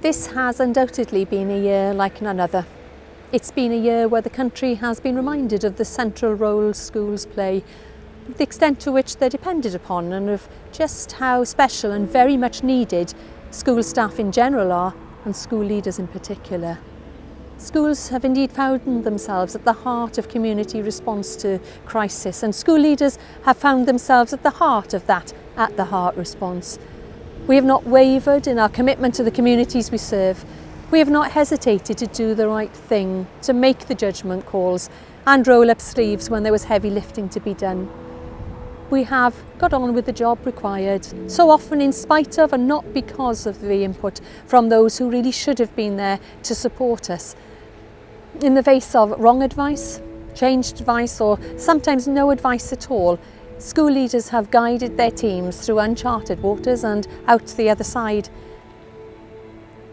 This has undoubtedly been a year like none other. It's been a year where the country has been reminded of the central role schools play, the extent to which they're depended upon, and of just how special and very much needed school staff in general are, and school leaders in particular. Schools have indeed found themselves at the heart of community response to crisis, and school leaders have found themselves at the heart of that at-the-heart response. We have not wavered in our commitment to the communities we serve. We have not hesitated to do the right thing, to make the judgment calls and roll up sleeves when there was heavy lifting to be done. We have got on with the job required, so often in spite of and not because of the input from those who really should have been there to support us. In the face of wrong advice, changed advice, or sometimes no advice at all, school leaders have guided their teams through uncharted waters and out the other side.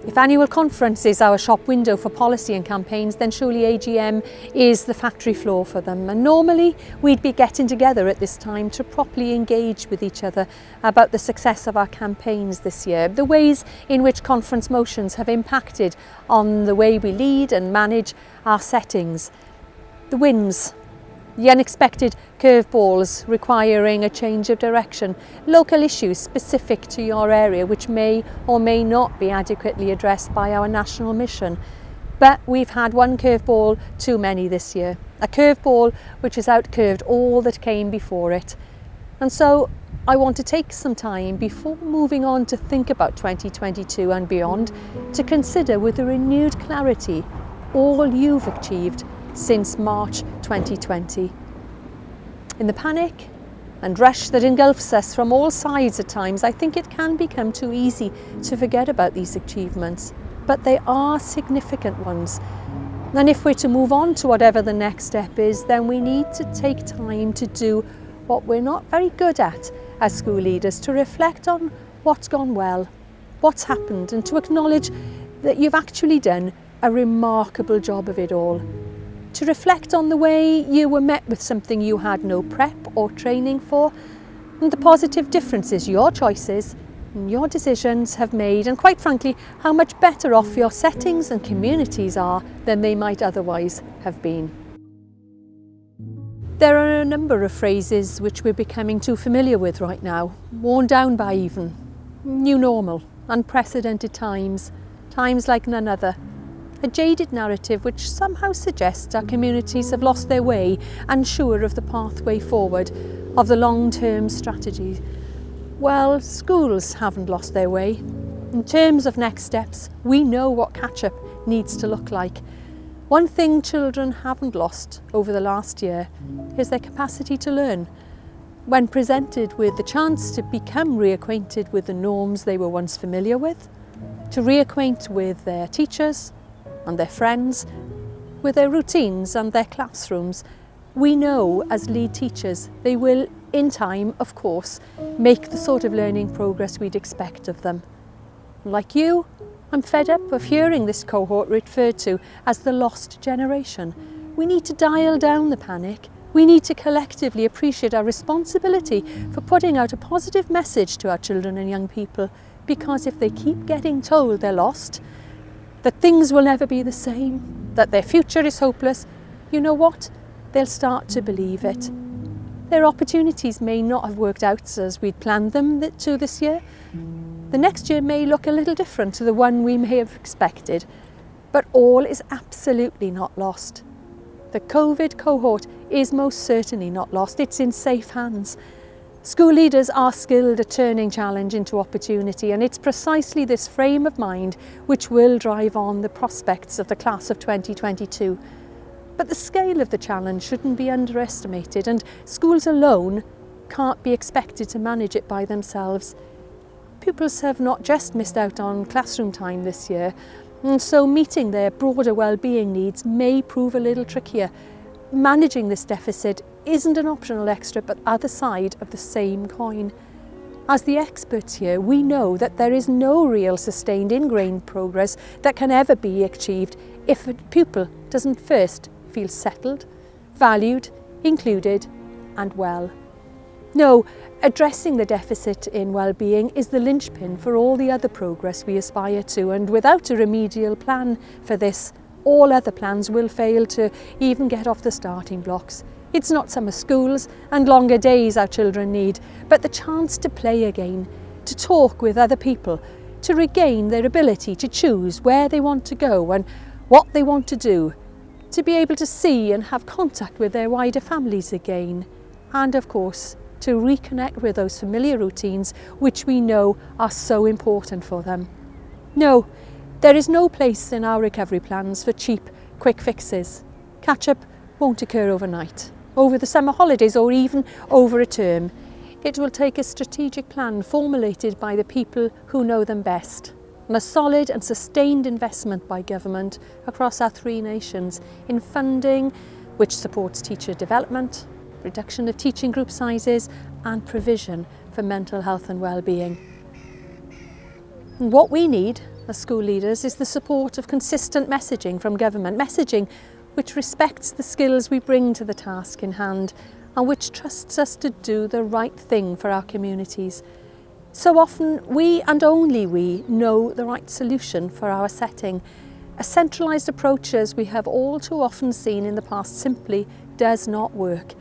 If annual conference is our shop window for policy and campaigns, then surely AGM is the factory floor for them. And normally we'd be getting together at this time to properly engage with each other about the success of our campaigns this year, the ways in which conference motions have impacted on the way we lead and manage our settings, the wins, the unexpected curveballs requiring a change of direction, local issues specific to your area which may or may not be adequately addressed by our national mission. But we've had one curveball too many this year, a curveball which has outcurved all that came before it. And so I want to take some time before moving on to think about 2022 and beyond to consider with a renewed clarity all you've achieved since March 2020. In the panic and rush that engulfs us from all sides at times, I think it can become too easy to forget about these achievements, but they are significant ones. And if we're to move on to whatever the next step is, then we need to take time to do what we're not very good at as school leaders, to reflect on what's gone well, what's happened, and to acknowledge that you've actually done a remarkable job of it all. To reflect on the way you were met with something you had no prep or training for, and the positive differences your choices and your decisions have made, and quite frankly, how much better off your settings and communities are than they might otherwise have been. There are a number of phrases which we're becoming too familiar with right now, worn down by even. New normal, unprecedented times, times like none other. A jaded narrative which somehow suggests our communities have lost their way, unsure of the pathway forward, of the long-term strategy. Well, schools haven't lost their way. In terms of next steps, we know what catch-up needs to look like. One thing children haven't lost over the last year is their capacity to learn. When presented with the chance to become reacquainted with the norms they were once familiar with, to reacquaint with their teachers and their friends, with their routines and their classrooms, we know as lead teachers they will, in time, of course, make the sort of learning progress we'd expect of them. Like you, I'm fed up of hearing this cohort referred to as the lost generation. We need to dial down the panic. We need to collectively appreciate our responsibility for putting out a positive message to our children and young people, because if they keep getting told they're lost, that things will never be the same, that their future is hopeless, you know what? They'll start to believe it. Their opportunities may not have worked out as we'd planned them to this year. The next year may look a little different to the one we may have expected, but all is absolutely not lost. The COVID cohort is most certainly not lost. It's in safe hands. School leaders are skilled at turning challenge into opportunity, and it's precisely this frame of mind which will drive on the prospects of the class of 2022. But the scale of the challenge shouldn't be underestimated, and schools alone can't be expected to manage it by themselves. Pupils have not just missed out on classroom time this year, and so meeting their broader well-being needs may prove a little trickier. Managing this deficit isn't an optional extra, but other side of the same coin. As the experts here, we know that there is no real sustained ingrained progress that can ever be achieved if a pupil doesn't first feel settled, valued, included and well. No, Addressing the deficit in well-being is the linchpin for all the other progress we aspire to, and without a remedial plan for this, all other plans will fail to even get off the starting blocks. It's not summer schools and longer days our children need, but the chance to play again, to talk with other people, to regain their ability to choose where they want to go and what they want to do, to be able to see and have contact with their wider families again, and of course, to reconnect with those familiar routines which we know are so important for them. No, there is no place in our recovery plans for cheap, quick fixes. Catch-up won't occur overnight, over the summer holidays or even over a term. It will take a strategic plan formulated by the people who know them best, and a solid and sustained investment by government across our three nations in funding which supports teacher development, reduction of teaching group sizes and provision for mental health and well-being. And what we need as school leaders is the support of consistent messaging from government, messaging which respects the skills we bring to the task in hand and which trusts us to do the right thing for our communities. So often we and only we know the right solution for our setting. A centralised approach, as we have all too often seen in the past, simply does not work.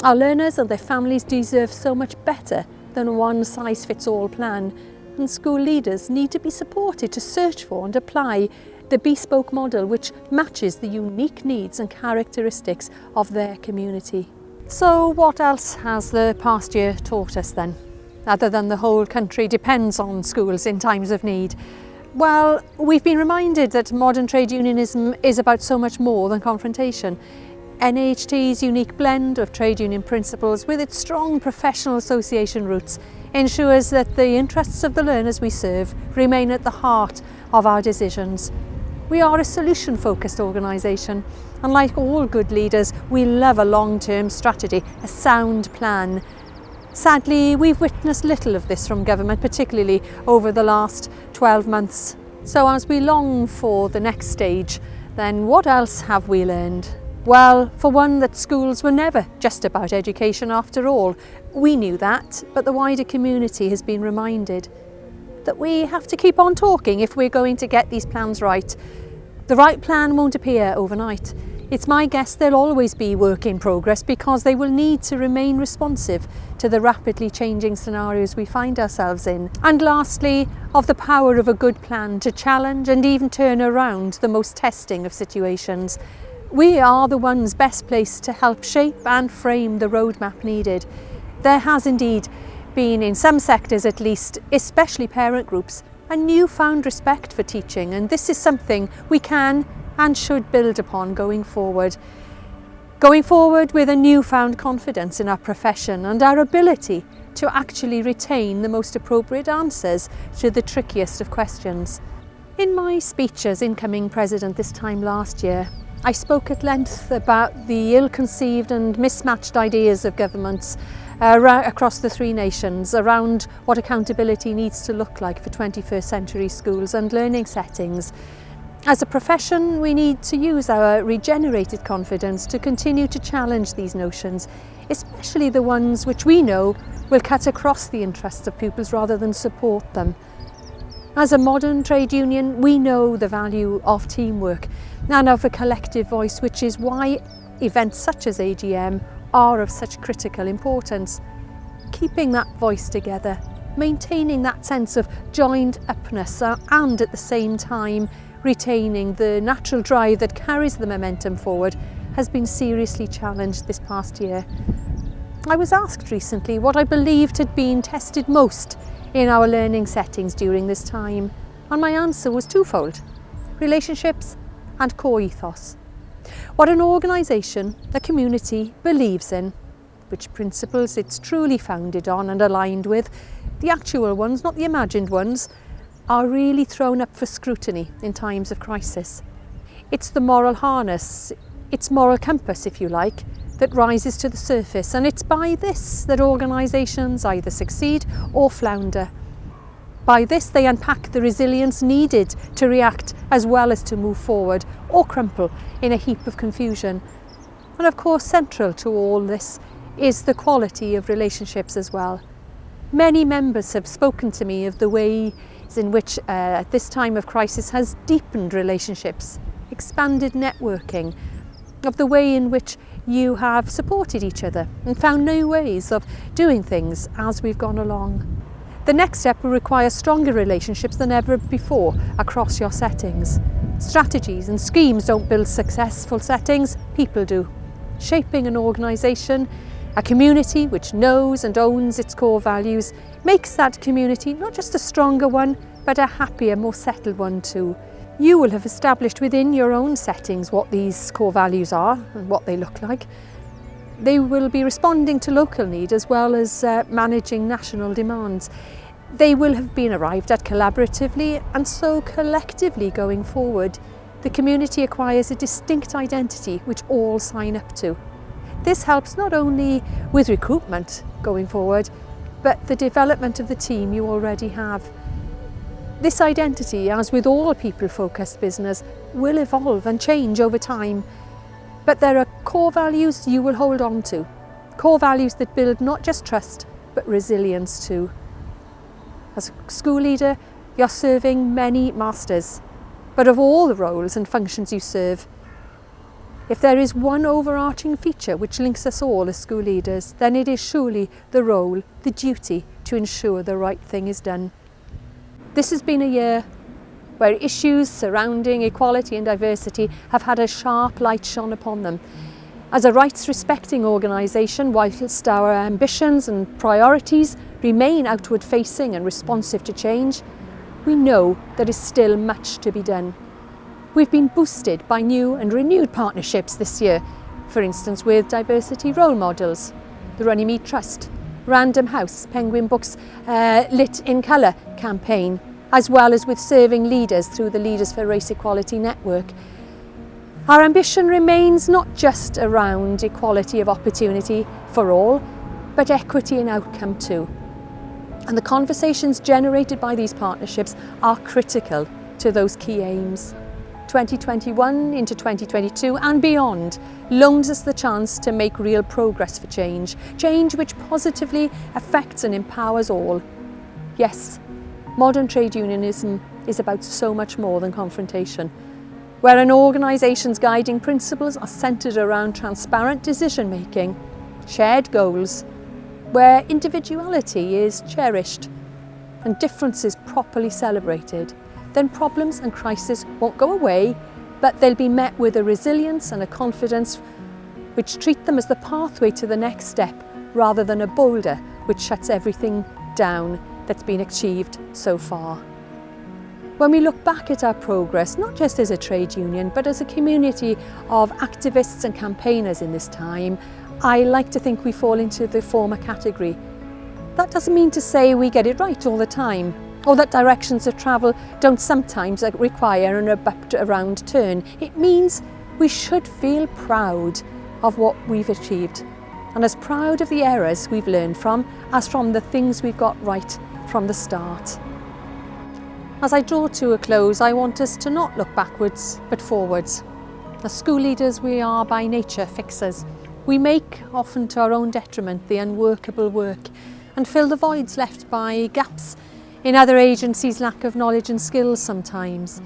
Our learners and their families deserve so much better than a one-size-fits-all plan, and school leaders need to be supported to search for and apply the bespoke model which matches the unique needs and characteristics of their community. So what else has the past year taught us then, other than the whole country depends on schools in times of need? Well, we've been reminded that modern trade unionism is about so much more than confrontation. NAHT's unique blend of trade union principles with its strong professional association roots ensures that the interests of the learners we serve remain at the heart of our decisions. We are a solution-focused organisation, and like all good leaders, we love a long-term strategy, a sound plan. Sadly, we've witnessed little of this from government, particularly over the last 12 months. So as we long for the next stage, then what else have we learned? Well, for one, that schools were never just about education after all. We knew that, but the wider community has been reminded that we have to keep on talking if we're going to get these plans right. The right plan won't appear overnight. It's my guess there'll always be work in progress because they will need to remain responsive to the rapidly changing scenarios we find ourselves in. And lastly, of the power of a good plan to challenge and even turn around the most testing of situations. We are the ones best placed to help shape and frame the roadmap needed. There has indeed been, in some sectors at least, especially parent groups, a newfound respect for teaching, and this is something we can and should build upon going forward. Going forward with a newfound confidence in our profession and our ability to actually retain the most appropriate answers to the trickiest of questions. In my speech as incoming president this time last year, I spoke at length about the ill-conceived and mismatched ideas of governments across the three nations around what accountability needs to look like for 21st century schools and learning settings. As a profession, we need to use our regenerated confidence to continue to challenge these notions, especially the ones which we know will cut across the interests of pupils rather than support them. As a modern trade union, we know the value of teamwork and of a collective voice, which is why events such as AGM are of such critical importance. Keeping that voice together, maintaining that sense of joined upness and at the same time retaining the natural drive that carries the momentum forward has been seriously challenged this past year. I was asked recently what I believed had been tested most in our learning settings during this time, and my answer was twofold: relationships and core ethos. What an organisation, a community, believes in, which principles it's truly founded on and aligned with, the actual ones, not the imagined ones, are really thrown up for scrutiny in times of crisis. It's the moral harness, its moral compass, if you like, that rises to the surface, and it's by this that organisations either succeed or flounder. By this they unpack the resilience needed to react as well as to move forward or crumple in a heap of confusion. And of course, central to all this is the quality of relationships as well. Many members have spoken to me of the ways in which at this time of crisis has deepened relationships, expanded networking, of the way in which you have supported each other and found new ways of doing things as we've gone along. The next step will require stronger relationships than ever before across your settings. Strategies and schemes don't build successful settings, people do. Shaping an organisation, a community which knows and owns its core values, makes that community not just a stronger one, but a happier, more settled one too. You will have established within your own settings what these core values are and what they look like. They will be responding to local need as well as managing national demands. They will have been arrived at collaboratively, and so collectively going forward, the community acquires a distinct identity which all sign up to. This helps not only with recruitment going forward, but the development of the team you already have. This identity, as with all people-focused business, will evolve and change over time. But there are core values you will hold on to. Core values that build not just trust, but resilience too. As a school leader, you're serving many masters, but of all the roles and functions you serve, if there is one overarching feature which links us all as school leaders, then it is surely the role, the duty to ensure the right thing is done. This has been a year where issues surrounding equality and diversity have had a sharp light shone upon them. As a rights-respecting organisation, whilst our ambitions and priorities remain outward-facing and responsive to change, we know there is still much to be done. We've been boosted by new and renewed partnerships this year, for instance with diversity role models, the Runnymede Trust, Random House, Penguin Books Lit in Colour campaign, as well as with serving leaders through the Leaders for Race Equality Network. Our ambition remains not just around equality of opportunity for all, but equity in outcome too. And the conversations generated by these partnerships are critical to those key aims. 2021 into 2022 and beyond loans us the chance to make real progress for change which positively affects and empowers all. Yes, modern trade unionism is about so much more than confrontation, where an organisation's guiding principles are centred around transparent decision making, shared goals, where individuality is cherished and differences properly celebrated. Then problems and crises won't go away, but they'll be met with a resilience and a confidence which treat them as the pathway to the next step rather than a boulder which shuts everything down that's been achieved so far. When we look back at our progress, not just as a trade union, but as a community of activists and campaigners in this time, I like to think we fall into the former category. That doesn't mean to say we get it right all the time, or that directions of travel don't sometimes require an abrupt around turn. It means we should feel proud of what we've achieved, and as proud of the errors we've learned from as from the things we've got right from the start. As I draw to a close, I want us to not look backwards but forwards. As school leaders, we are by nature fixers. We make, often to our own detriment, the unworkable work and fill the voids left by gaps in other agencies' lack of knowledge and skills sometimes.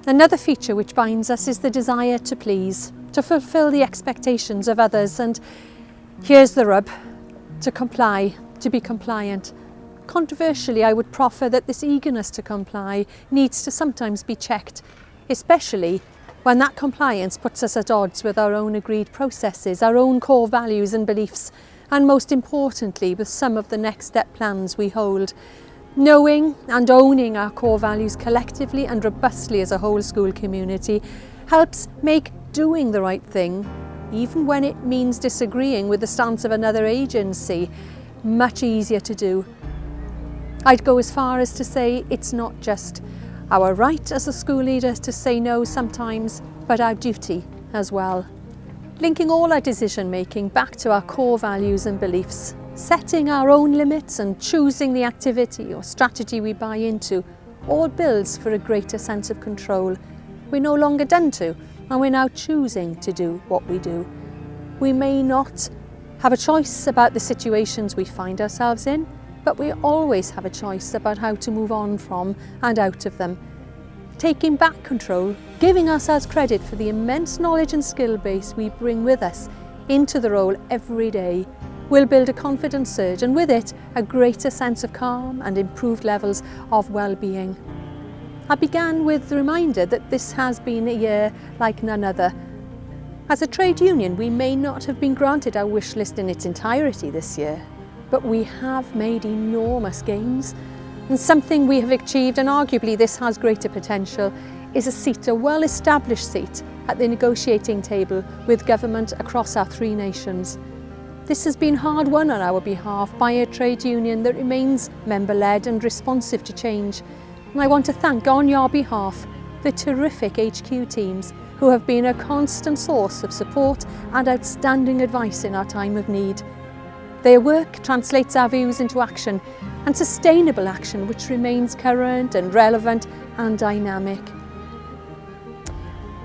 Another feature which binds us is the desire to please, to fulfil the expectations of others, and here's the rub, to comply, to be compliant. Controversially, I would proffer that this eagerness to comply needs to sometimes be checked, especially when that compliance puts us at odds with our own agreed processes, our own core values and beliefs, and most importantly, with some of the next step plans we hold. Knowing and owning our core values collectively and robustly as a whole school community helps make doing the right thing, even when it means disagreeing with the stance of another agency, much easier to do. I'd go as far as to say it's not just our right as a school leader to say no sometimes, but our duty as well. Linking all our decision making back to our core values and beliefs, setting our own limits and choosing the activity or strategy we buy into, all builds for a greater sense of control. We're no longer done to, and we're now choosing to do what we do. We may not have a choice about the situations we find ourselves in, but we always have a choice about how to move on from and out of them. Taking back control, giving ourselves credit for the immense knowledge and skill base we bring with us into the role every day will build a confidence surge, and with it a greater sense of calm and improved levels of well-being. I began with the reminder that this has been a year like none other. As a trade union, we may not have been granted our wish list in its entirety this year, but we have made enormous gains. And something we have achieved, and arguably this has greater potential, is a seat, a well-established seat at the negotiating table with government across our three nations. This has been hard won on our behalf by a trade union that remains member-led and responsive to change. And I want to thank on your behalf the terrific HQ teams who have been a constant source of support and outstanding advice in our time of need. Their work translates our views into action, and sustainable action which remains current and relevant and dynamic.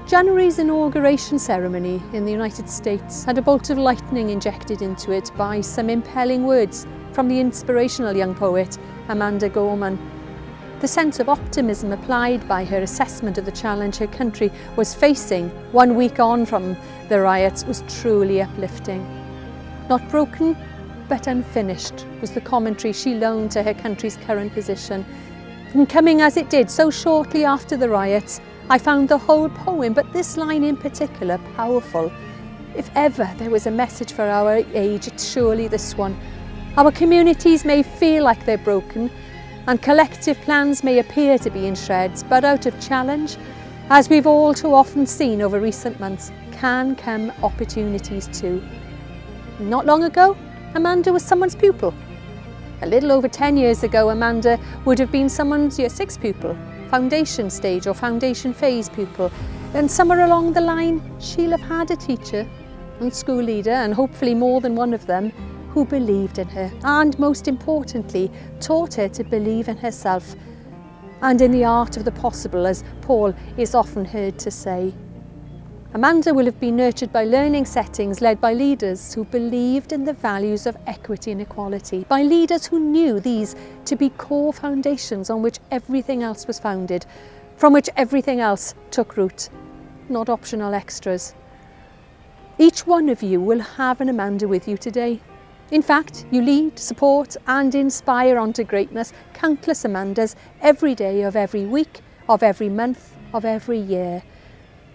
January's inauguration ceremony in the United States had a bolt of lightning injected into it by some impelling words from the inspirational young poet Amanda Gorman. The sense of optimism applied by her assessment of the challenge her country was facing 1 week on from the riots was truly uplifting. Not broken, but unfinished was the commentary she loaned to her country's current position. And coming as it did so shortly after the riots, I found the whole poem, but this line in particular, powerful. If ever there was a message for our age, it's surely this one. Our communities may feel like they're broken, and collective plans may appear to be in shreds, but out of challenge, as we've all too often seen over recent months, can come opportunities too. Not long ago, Amanda was someone's pupil. A little over 10 years ago, Amanda would have been someone's Year 6 pupil, foundation stage or foundation phase pupil, and somewhere along the line she'll have had a teacher and school leader, and hopefully more than one of them, who believed in her and, most importantly, taught her to believe in herself and in the art of the possible, as Paul is often heard to say. Amanda will have been nurtured by learning settings led by leaders who believed in the values of equity and equality, by leaders who knew these to be core foundations on which everything else was founded, from which everything else took root, not optional extras. Each one of you will have an Amanda with you today. In fact, you lead, support and inspire onto greatness countless Amandas every day of every week, of every month, of every year.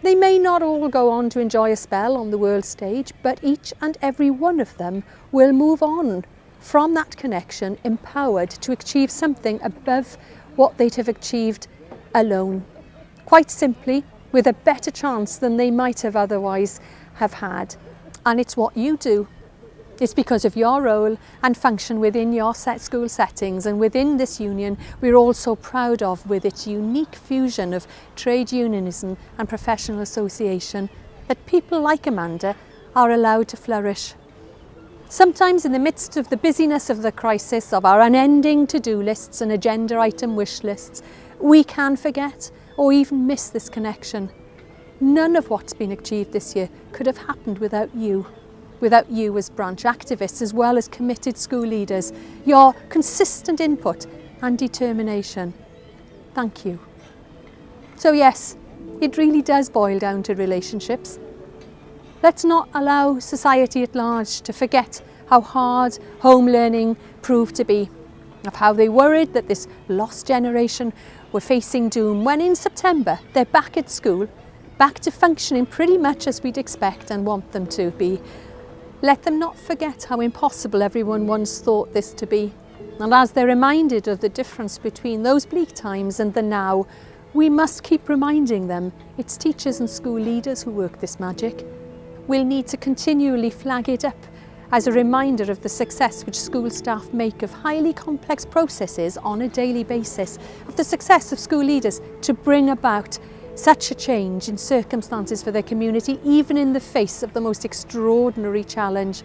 They may not all go on to enjoy a spell on the world stage, but each and every one of them will move on from that connection empowered to achieve something above what they'd have achieved alone. Quite simply, with a better chance than they might have otherwise have had. And it's what you do. It's because of your role and function within your school settings and within this union we're all so proud of, with its unique fusion of trade unionism and professional association, that people like Amanda are allowed to flourish. Sometimes in the midst of the busyness of the crisis, of our unending to-do lists and agenda item wish lists, we can forget or even miss this connection. None of what's been achieved this year could have happened without you as branch activists as well as committed school leaders, your consistent input and determination. Thank you. So yes, it really does boil down to relationships. Let's not allow society at large to forget how hard home learning proved to be, of how they worried that this lost generation were facing doom when in September they're back at school, back to functioning pretty much as we'd expect and want them to be. Let them not forget how impossible everyone once thought this to be. And as they're reminded of the difference between those bleak times and the now, we must keep reminding them it's teachers and school leaders who work this magic. We'll need to continually flag it up as a reminder of the success which school staff make of highly complex processes on a daily basis, of the success of school leaders to bring about such a change in circumstances for their community, even in the face of the most extraordinary challenge.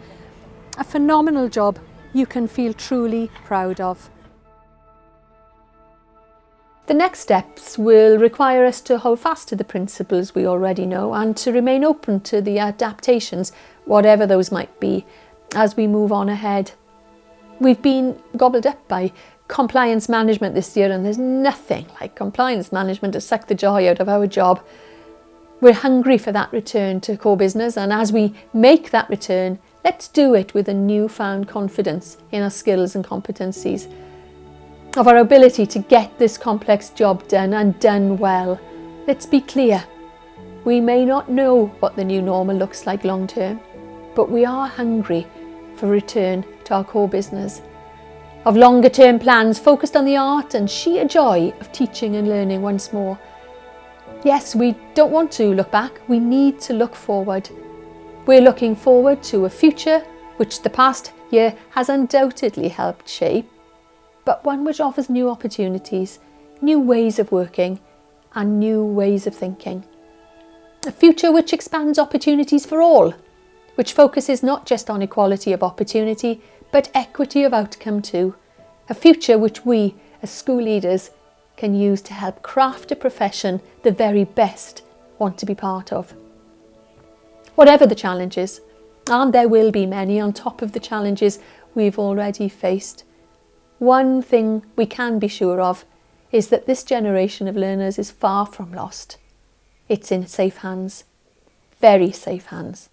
A phenomenal job you can feel truly proud of. The next steps will require us to hold fast to the principles we already know and to remain open to the adaptations, whatever those might be, as we move on ahead. We've been gobbled up by compliance management this year, and there's nothing like compliance management to suck the joy out of our job. We're hungry for that return to core business, and as we make that return, let's do it with a newfound confidence in our skills and competencies, of our ability to get this complex job done and done well. Let's be clear, we may not know what the new normal looks like long term, but we are hungry for return to our core business, of longer term plans focused on the art and sheer joy of teaching and learning once more. Yes, we don't want to look back, we need to look forward. We're looking forward to a future which the past year has undoubtedly helped shape, but one which offers new opportunities, new ways of working and new ways of thinking. A future which expands opportunities for all, which focuses not just on equality of opportunity, but equity of outcome too. A future which we, as school leaders, can use to help craft a profession the very best want to be part of. Whatever the challenges, and there will be many on top of the challenges we've already faced, one thing we can be sure of is that this generation of learners is far from lost. It's in safe hands, very safe hands.